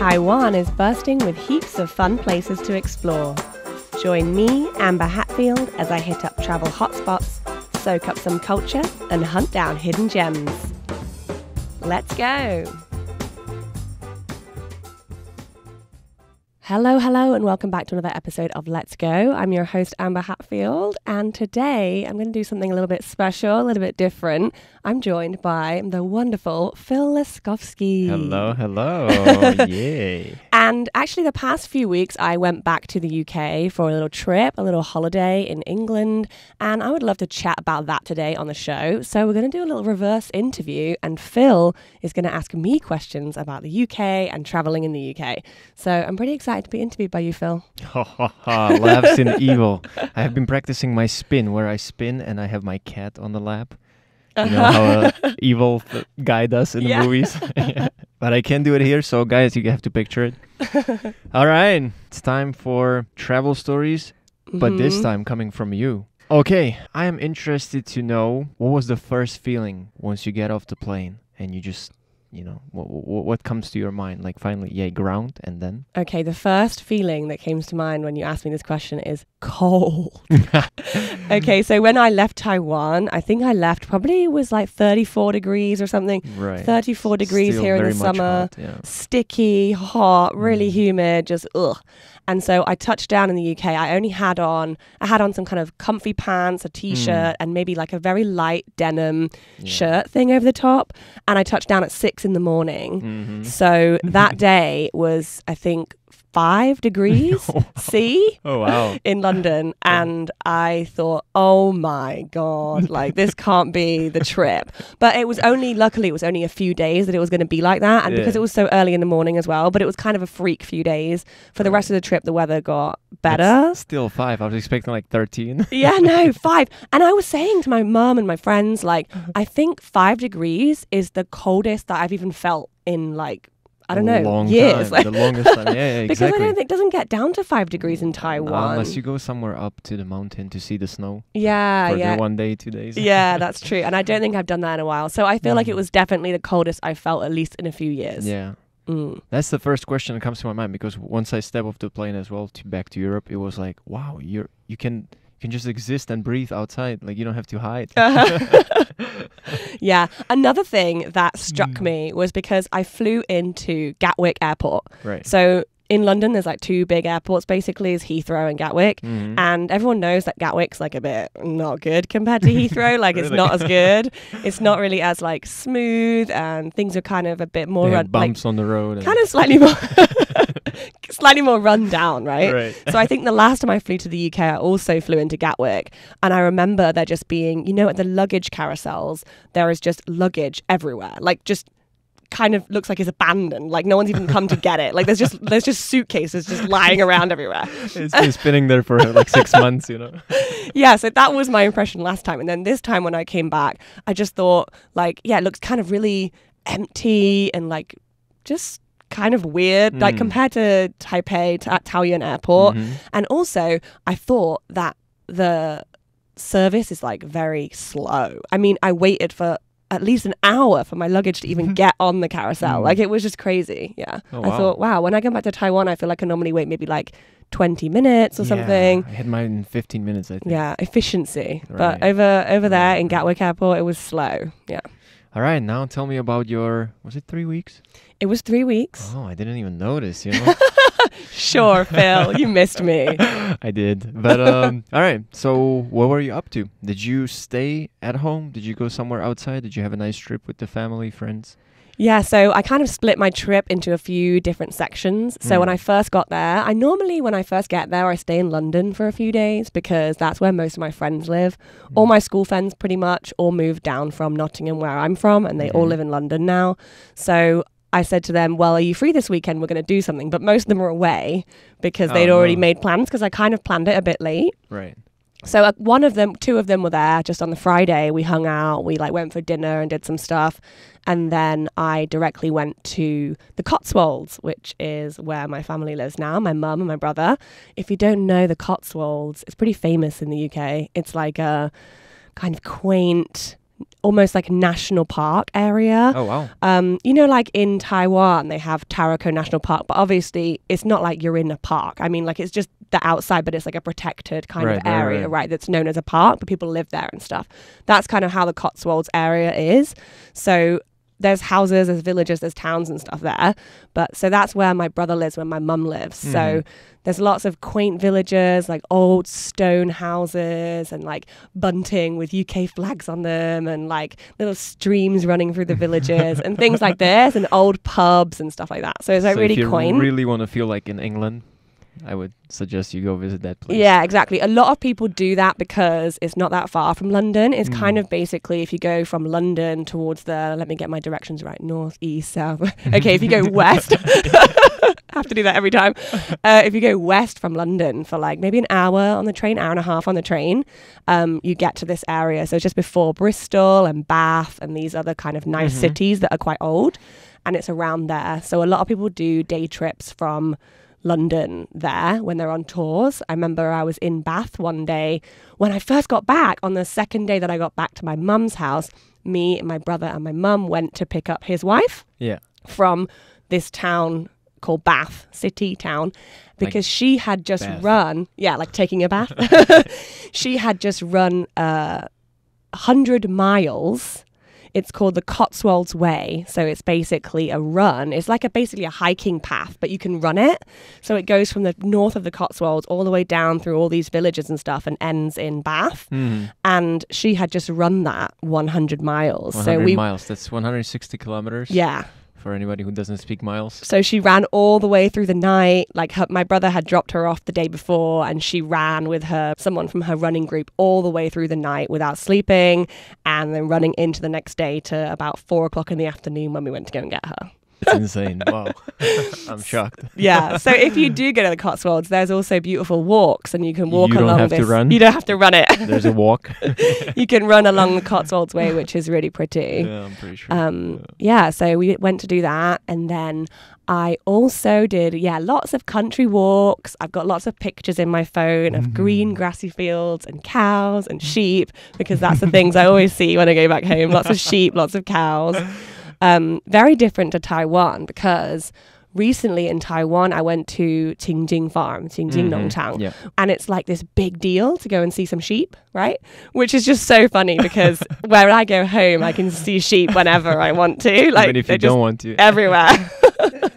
Taiwan is bursting with heaps of fun places to explore. Join me, Amber Hatfield, as I hit up travel hotspots, soak up some culture, and hunt down hidden gems. Let's go! Hello, and welcome back to another episode of Let's Go. I'm your host, Amber Hatfield, and today I'm going to do something a little bit special, a little bit different. I'm joined by the wonderful Fil Leskovsky. Hello. Yay. And actually, the past few weeks, I went back to the UK for a little trip, a little holiday in England, and I would love to chat about that today on the show. So we're going to do a little reverse interview, and Phil is going to ask me questions about the UK and traveling in the UK. So I'm pretty excited to be interviewed by you, Phil. Laughs in evil. I have been practicing my spin, where I spin and I have my cat on the lap. You know how an evil guy does in the movies? But I can't do it here, so guys, you have to picture it. All right, it's time for travel stories, but this time coming from you. Okay, I am interested to know, what was the first feeling once you get off the plane and you just, you know, what comes to your mind? Like finally, ground, and then? Okay, the first feeling that came to mind when you asked me this question is cold. Okay, so when I left Taiwan, I think I left probably was like 34 degrees or something. Right. 34 degrees Still here in the very much summer. hot, yeah. Sticky, hot, really humid, just ugh. And so I touched down in the UK. I had on some kind of comfy pants, a t-shirt, and maybe like a very light denim shirt thing over the top. And I touched down at 6 in the morning. So that day was, I think, 5 degrees C in London. And I thought, oh my God, like this can't be the trip. But luckily it was only a few days that it was going to be like that. And because it was so early in the morning as well, but it was kind of a freak few days. For the rest of the trip, the weather got better. That's still 5. I was expecting like 13. Yeah, no, 5. And I was saying to my mum and my friends, like, I think 5 degrees is the coldest that I've even felt in like, I don't know, years. The longest time. Yeah, exactly. Because I don't think it doesn't get down to 5 degrees in Taiwan. Unless you go somewhere up to the mountain to see the snow. Yeah. For 1 day, 2 days. Yeah, that's true. And I don't think I've done that in a while. So I feel like it was definitely the coldest I felt, at least in a few years. Yeah. That's the first question that comes to my mind, because once I step off the plane as well back to Europe, it was like, wow, you can just exist and breathe outside. Like you don't have to hide. Yeah. Another thing that struck me was because I flew into Gatwick Airport. Right. So in London, there's like 2 big airports, basically, is Heathrow and Gatwick. And everyone knows that Gatwick's like a bit not good compared to Heathrow. Like it's not as good. It's not really as like smooth, and things are kind of a bit more bumps on the road. Kind of slightly more run down, right? So I think the last time I flew to the UK, I also flew into Gatwick. And I remember there just being, at the luggage carousels, there is just luggage everywhere. Like just kind of looks like it's abandoned, like no one's even come to get it. Like there's just suitcases just lying around everywhere. It's been spinning there for like 6 months, Yeah, so that was my impression last time. And then this time when I came back, I just thought like, it looks kind of really empty and like just kind of weird, like compared to Taipei, Taoyuan Airport. And also I thought that the service is like very slow. I mean, I waited for at least an hour for my luggage to even get on the carousel. Like it was just crazy. Yeah. Oh, wow. I thought, wow, when I come back to Taiwan, I feel like I normally wait maybe like 20 minutes or something. I had mine in 15 minutes, I think. Yeah, efficiency. Right. But over there in Gatwick Airport, it was slow. Yeah. All right, now tell me about was it 3 weeks? It was 3 weeks. Oh, I didn't even notice, Sure, Phil, you missed me. I did. But all right, so what were you up to? Did you stay at home? Did you go somewhere outside? Did you have a nice trip with the family, friends? Yeah, so I kind of split my trip into a few different sections. So when I first got there, when I first get there, I stay in London for a few days because that's where most of my friends live. All my school friends pretty much all moved down from Nottingham, where I'm from, and they all live in London now. So I said to them, well, are you free this weekend? We're going to do something. But most of them were away because they'd already made plans, because I kind of planned it a bit late. Right. So two of them were there just on the Friday. We hung out, we like went for dinner and did some stuff. And then I directly went to the Cotswolds, which is where my family lives now, my mum and my brother. If you don't know the Cotswolds, it's pretty famous in the UK. It's like a kind of quaint almost like national park area. Oh, wow. You know, like in Taiwan, they have Taroko National Park, but obviously it's not like you're in a park. I mean, like it's just the outside, but it's like a protected kind of area, right? That's known as a park, but people live there and stuff. That's kind of how the Cotswolds area is. So there's houses, there's villages, there's towns and stuff there. But so that's where my brother lives, where my mum lives. So there's lots of quaint villages, like old stone houses and like bunting with UK flags on them and like little streams running through the villages and things like this, and old pubs and stuff like that. So it's like really quaint. If you really want to feel like in England, I would suggest you go visit that place. Yeah, exactly. A lot of people do that because it's not that far from London. It's kind of basically if you go from London towards let me get my directions right, north, east, south. Okay, if you go west, have to do that every time. If you go west from London for like maybe an hour on the train, hour and a half on the train, you get to this area. So it's just before Bristol and Bath and these other kind of nice cities that are quite old. And it's around there. So a lot of people do day trips from London there when they're on tours. I remember I was in Bath one day when I first got back. On the second day that I got back to my mum's house, me and my brother and my mum went to pick up his wife from this town called Bath, city town, because like she had just run, like taking a bath. She had just run 100 miles. It's called the Cotswolds Way. So it's basically a run. It's like basically a hiking path, but you can run it. So it goes from the north of the Cotswolds all the way down through all these villages and stuff and ends in Bath. And she had just run that 100 miles. 100 miles. That's 160 kilometers. Yeah. For anybody who doesn't speak miles. So she ran all the way through the night. Like my brother had dropped her off the day before and she ran with someone from her running group all the way through the night without sleeping, and then running into the next day to about 4:00 in the afternoon when we went to go and get her. It's insane. Wow. I'm shocked. Yeah. So if you do go to the Cotswolds, there's also beautiful walks and you can walk along this. You don't have to run? You don't have to run it. There's a walk. You can run along the Cotswolds Way, which is really pretty. Yeah, I'm pretty sure. So we went to do that. And then I also did, lots of country walks. I've got lots of pictures in my phone of green grassy fields and cows and sheep, because that's the things I always see when I go back home. Lots of sheep, lots of cows. Very different to Taiwan, because recently in Taiwan, I went to Qingjing Farm, Qingjing Nongchang, and it's like this big deal to go and see some sheep, right? Which is just so funny because where I go home, I can see sheep whenever I want to. Like, even if you don't want to. Everywhere.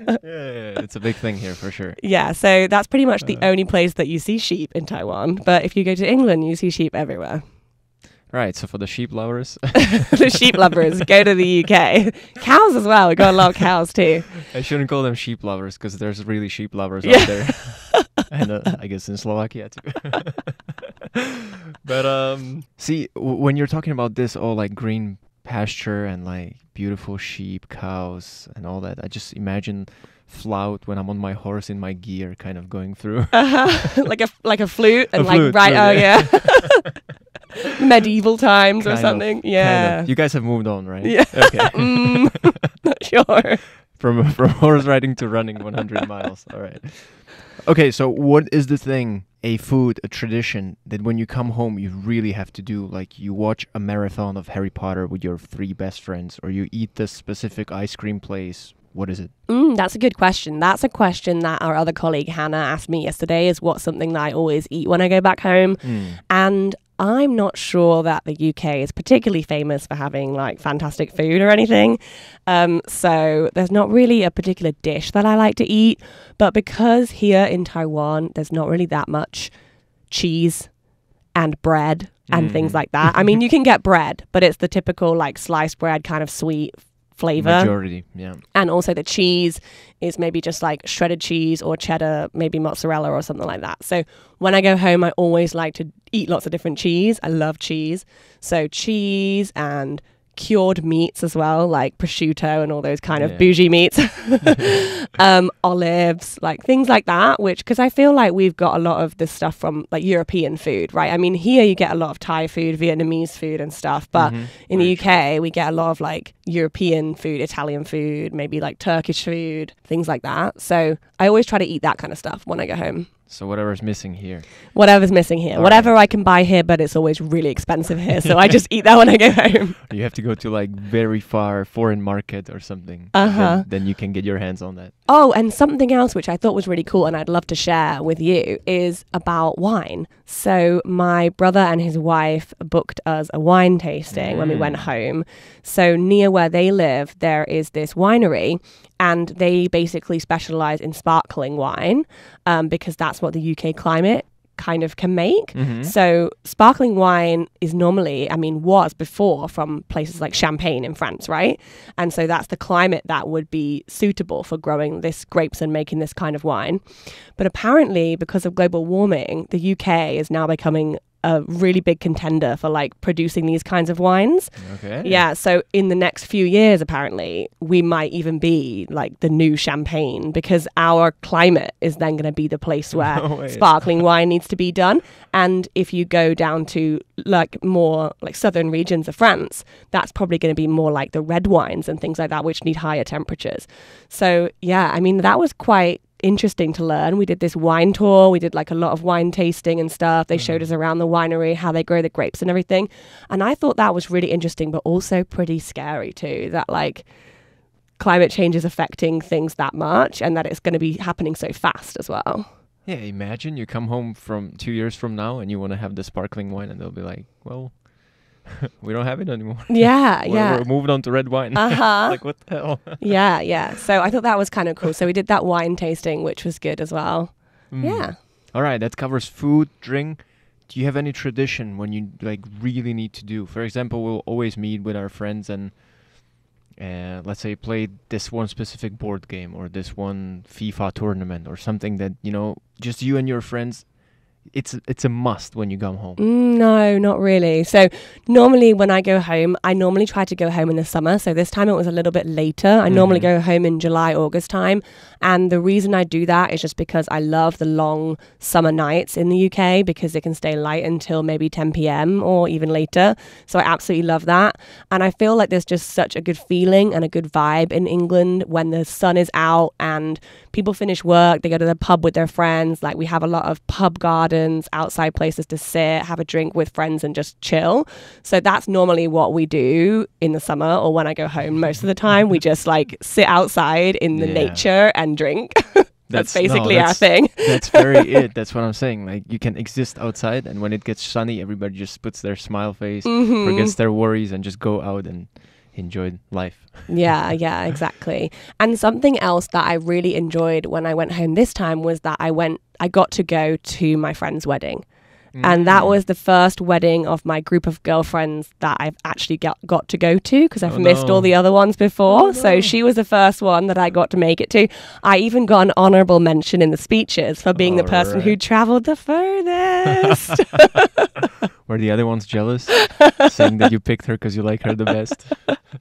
It's a big thing here for sure. Yeah, so that's pretty much the only place that you see sheep in Taiwan. But if you go to England, you see sheep everywhere. Right, so for the sheep lovers. The sheep lovers, go to the UK. Cows as well, we got a lot of cows too. I shouldn't call them sheep lovers, because there's really sheep lovers out there. And I guess in Slovakia too. But see, when you're talking about this all like green pasture and like beautiful sheep, cows and all that, I just imagine Flout when I'm on my horse in my gear kind of going through. Like a flute and flute, yeah. Medieval times or something. Yeah. Kind of. You guys have moved on, right? Yeah. Okay. Not sure. From horse riding to running 100 miles. All right. Okay, so what is the thing, a food, a tradition that when you come home you really have to do? Like you watch a marathon of Harry Potter with your 3 best friends, or you eat this specific ice cream place. What is it? That's a good question. That's a question that our other colleague Hannah asked me yesterday, is what's something that I always eat when I go back home. And I'm not sure that the UK is particularly famous for having like fantastic food or anything. So there's not really a particular dish that I like to eat. But because here in Taiwan, there's not really that much cheese and bread and things like that. I mean, you can get bread, but it's the typical like sliced bread kind of sweet flavor. Majority, yeah. And also the cheese is maybe just like shredded cheese or cheddar, maybe mozzarella or something like that. So when I go home, I always like to eat lots of different cheese. I love cheese. So cheese and cured meats as well, like prosciutto and all those kind of bougie meats. Olives, like things like that, which, because I feel like we've got a lot of this stuff from like European food, right? I mean, here you get a lot of Thai food, Vietnamese food and stuff, but in the UK, we get a lot of like European food, Italian food, maybe like Turkish food, things like that. So I always try to eat that kind of stuff when I go home. So whatever's missing here. Whatever's missing here. Whatever I can buy here, but it's always really expensive here. So I just eat that when I go home. You have to go to like very far foreign market or something. Then you can get your hands on that. Oh, and something else which I thought was really cool and I'd love to share with you is about wine. So my brother and his wife booked us a wine tasting when we went home. So near where they live, there is this winery and they basically specialize in sparkling wine because that's what the UK climate kind of can make. So sparkling wine is normally, was before from places like Champagne in France, right? And so that's the climate that would be suitable for growing this grapes and making this kind of wine. But apparently, because of global warming, the UK is now becoming a really big contender for like producing these kinds of wines. Okay. Yeah, so in the next few years, apparently, we might even be like the new Champagne because our climate is then going to be the place where sparkling wine needs to be done. And if you go down to like more like southern regions of France, that's probably going to be more like the red wines and things like that, which need higher temperatures. So yeah, that was quite interesting to learn. We did this wine tour. We did like a lot of wine tasting and stuff. They showed us around the winery, how they grow the grapes and everything. And I thought that was really interesting, but also pretty scary too, that like climate change is affecting things that much and that it's going to be happening so fast as well. Yeah, imagine you come home from 2 years from now and you want to have the sparkling wine and they'll be like, well, we don't have it anymore. Yeah, we're moved on to red wine. Like, what the hell? Yeah. So I thought that was kind of cool. So we did that wine tasting, which was good as well. Yeah. All right, that covers food, drink. Do you have any tradition when you like really need to do? For example, we'll always meet with our friends and let's say play this one specific board game or this one FIFA tournament or something that, just you and your friends. It's a must when you come home. No, not really. So normally when I go home, I normally try to go home in the summer. So this time it was a little bit later. I normally go home in July, August time. And the reason I do that is just because I love the long summer nights in the UK because it can stay light until maybe 10 p.m. or even later. So I absolutely love that. And I feel like there's just such a good feeling and a good vibe in England when the sun is out and people finish work, they go to the pub with their friends. Like we have a lot of pub gardens, outside places to sit, have a drink with friends and just chill. So that's normally what we do in the summer or when I go home. Most of the time we just like sit outside in the nature and drink. That's basically our thing. That's very it. That's what I'm saying. Like you can exist outside and when it gets sunny, everybody just puts their smile face, forgets their worries and just go out and enjoyed life. Yeah, exactly. And something else that I really enjoyed when I went home this time was that I got to go to my friend's wedding. And that was the first wedding of my group of girlfriends that I've actually got to go to because I've missed all the other ones before. So she was the first one that I got to make it to. I even got an honorable mention in the speeches for being the person who traveled the furthest. Were the other ones jealous, saying that you picked her because you like her the best?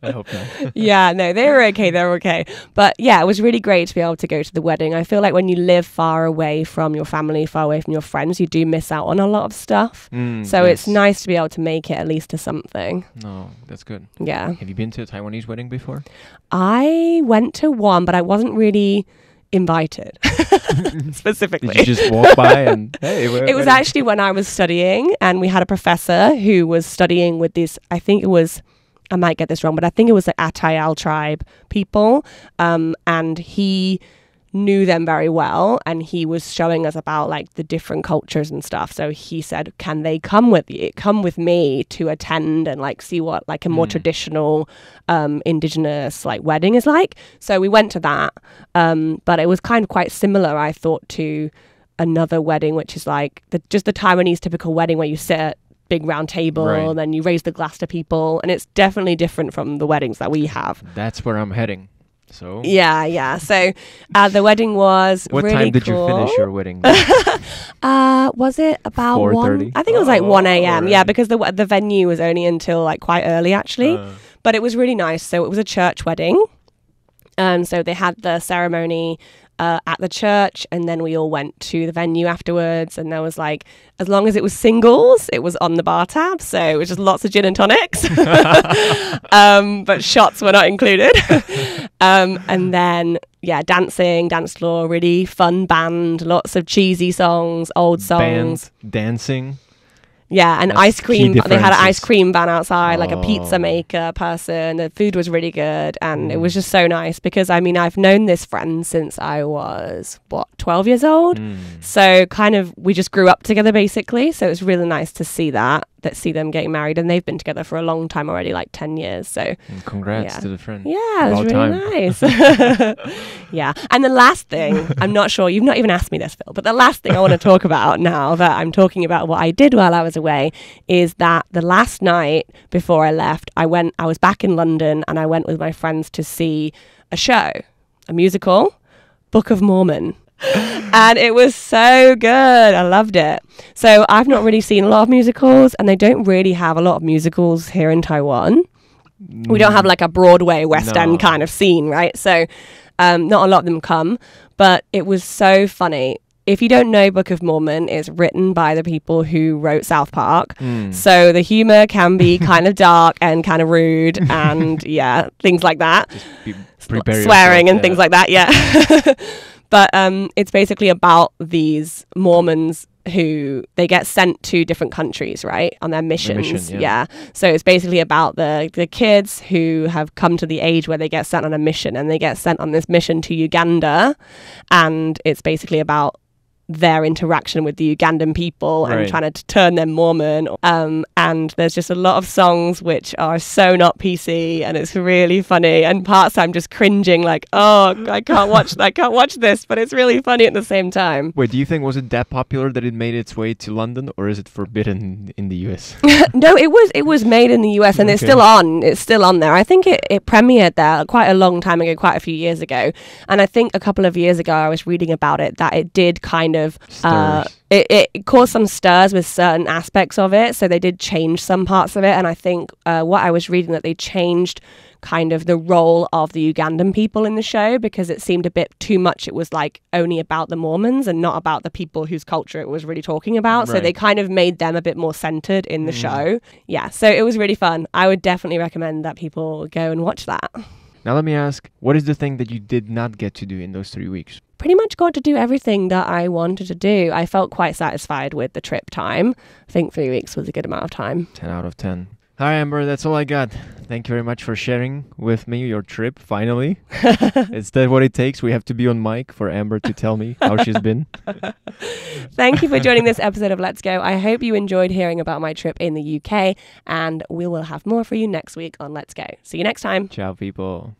I hope not. Yeah, no, they were okay. They were okay. But yeah, it was really great to be able to go to the wedding. I feel like when you live far away from your family, far away from your friends, you do miss out on a lot of stuff. So it's nice to be able to make it at least to something. No, that's good. Yeah. Have you been to a Taiwanese wedding before? I went to one, but I wasn't really invited specifically. Did you just walk by and hey? It was actually when I was studying and we had a professor who was studying with this, I might get this wrong, but I think it was the Atayal tribe people. And he knew them very well and he was showing us about like the different cultures and stuff. So he said, can they come with me to attend and like see what like a more traditional indigenous like wedding is like. So we went to that, but it was kind of quite similar, I thought, to another wedding, which is like just the Taiwanese typical wedding where you sit at big round table and then you raise the glass to people, and it's definitely different from the weddings that we have. That's where I'm heading. So yeah. So the wedding was what really time did cool. you finish your wedding? Was it about 4:30? I think it was like 1 a.m. Yeah, because the venue was only until like quite early actually. But it was really nice. So it was a church wedding. So they had the ceremony at the church, and then we all went to the venue afterwards, and there was like, as long as it was singles, it was on the bar tab, so it was just lots of gin and tonics. But shots were not included. And then, dancing, dance floor, really fun band, lots of cheesy songs, old songs. Band, dancing. Yeah, and That's ice cream. key They had an ice differences. cream van outside, like a pizza maker person. The food was really good, and it was just so nice because, I mean, I've known this friend since I was, 12 years old? So kind of, we just grew up together, basically. So it's really nice to see see them getting married, and they've been together for a long time already, like 10 years. So And congrats to the friend. yeah, it was About really nice. Yeah. And the last thing, I'm not sure, you've not even asked me this, Phil, but the last thing I want to talk about now that I'm talking about what I did while I was away is that the last night before I left, I was back in London, and I went with my friends to see a musical, Book of Mormon. And it was so good. I loved it. So I've not really seen a lot of musicals, and they don't really have a lot of musicals here in Taiwan. We don't have like a Broadway West End kind of scene, right? So not a lot of them come, but it was so funny. If you don't know, Book of Mormon is written by the people who wrote South Park. So the humor can be kind of dark and kind of rude and things like that. Swearing and things like that, But it's basically about these Mormons who they get sent to different countries, right, on their missions. So it's basically about the kids who have come to the age where they get sent on a mission, and they get sent on this mission to Uganda, and it's basically about their interaction with the Ugandan people and trying to turn them Mormon. And there's just a lot of songs which are so not PC, and it's really funny. And parts I'm just cringing, like, oh, I can't watch this, but it's really funny at the same time. Wait, do you think was it that popular that it made its way to London, or is it forbidden in the US? No, it was made in the US, and it's still on. It's still on there. I think it premiered there quite a long time ago, quite a few years ago. And I think a couple of years ago I was reading about it that it did kind of it caused some stirs with certain aspects of it, so they did change some parts of it. And I think what I was reading, that they changed kind of the role of the Ugandan people in the show, because it seemed a bit too much. It was like only about the Mormons and not about the people whose culture it was really talking about. So they kind of made them a bit more centered in the show. Yeah, so it was really fun. I would definitely recommend that people go and watch that. Now let me ask, what is the thing that you did not get to do in those 3 weeks? Pretty much got to do everything that I wanted to do. I felt quite satisfied with the trip time. I think 3 weeks was a good amount of time. 10 out of 10. All right, Amber, that's all I got. Thank you very much for sharing with me your trip, finally. Is that what it takes? We have to be on mic for Amber to tell me how she's been. Thank you for joining this episode of Let's Go. I hope you enjoyed hearing about my trip in the UK, and we will have more for you next week on Let's Go. See you next time. Ciao, people.